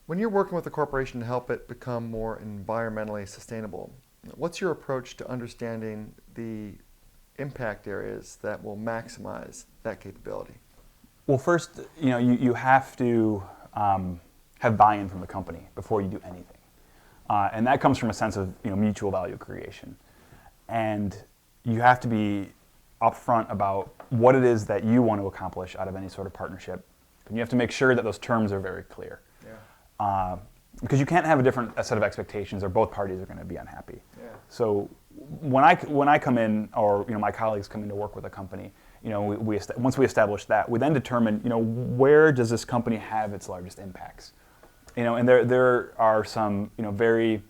When you're working with a corporation to help it become more environmentally sustainable, what's your approach to understanding the impact areas that will maximize that capability? Well, first, you have to have buy-in from the company before you do anything, and that comes from a sense of mutual value creation, and you have to be upfront about what it is that you want to accomplish out of any sort of partnership, and you have to make sure that those terms are very clear. Yeah. Because you can't have a set of expectations, or both parties are going to be unhappy. Yeah. So when I come in, or my colleagues come in to work with a company, once we establish that, we then determine where does this company have its largest impacts, and there are some very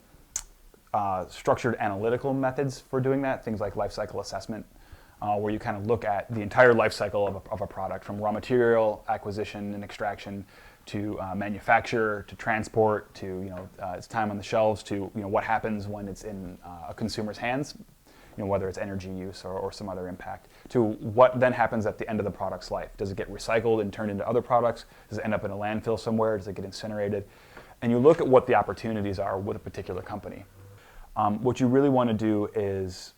structured analytical methods for doing that. Things like life cycle assessment, where you kind of look at the entire life cycle of a product, from raw material acquisition and extraction to manufacture, to transport, to its time on the shelves, to what happens when it's in a consumer's hands, whether it's energy use or some other impact, to what then happens at the end of the product's life. Does it get recycled and turned into other products? Does it end up in a landfill somewhere? Does it get incinerated? And you look at what the opportunities are with a particular company. What you really want to do is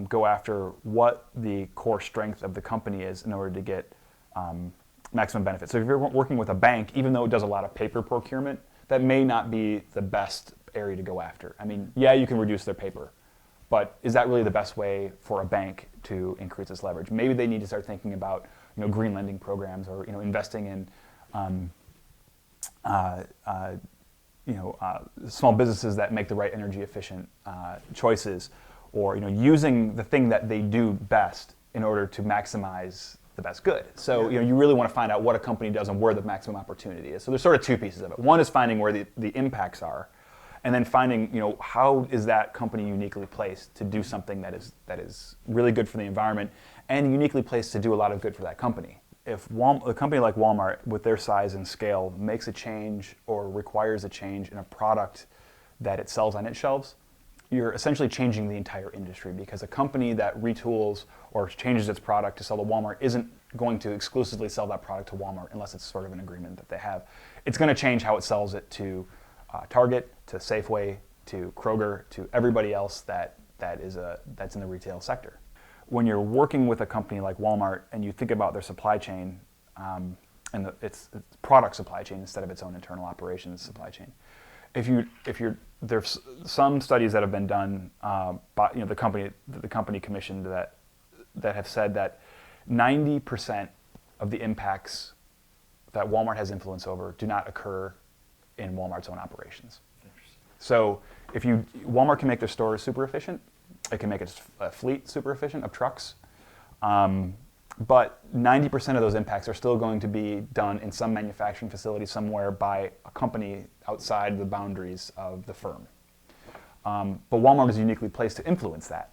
go after what the core strength of the company is in order to get maximum benefit. So if you're working with a bank, even though it does a lot of paper procurement, that may not be the best area to go after. I mean, yeah, you can reduce their paper, but is that really the best way for a bank to increase its leverage? Maybe they need to start thinking about green lending programs, or investing in small businesses that make the right energy efficient choices, or using the thing that they do best in order to maximize the best good. So you really want to find out what a company does and where the maximum opportunity is. So there's sort of two pieces of it. One is finding where the impacts are, and then finding how is that company uniquely placed to do something that is really good for the environment, and uniquely placed to do a lot of good for that company. If a company like Walmart, with their size and scale, makes a change or requires a change in a product that it sells on its shelves, you're essentially changing the entire industry, because a company that retools or changes its product to sell to Walmart isn't going to exclusively sell that product to Walmart unless it's sort of an agreement that they have. It's going to change how it sells it to Target, to Safeway, to Kroger, to everybody else that's in the retail sector. When you're working with a company like Walmart and you think about their supply chain, and its product supply chain instead of its own internal operations supply chain, there's some studies that have been done by the company commissioned that have said that 90% of the impacts that Walmart has influence over do not occur in Walmart's own operations. So Walmart can make their stores super efficient. It can make its fleet super efficient of trucks. But 90% of those impacts are still going to be done in some manufacturing facility somewhere by a company outside the boundaries of the firm. But Walmart is uniquely placed to influence that.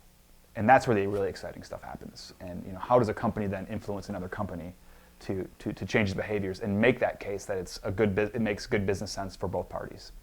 And that's where the really exciting stuff happens. And how does a company then influence another company to change its behaviors and make that case that it makes good business sense for both parties?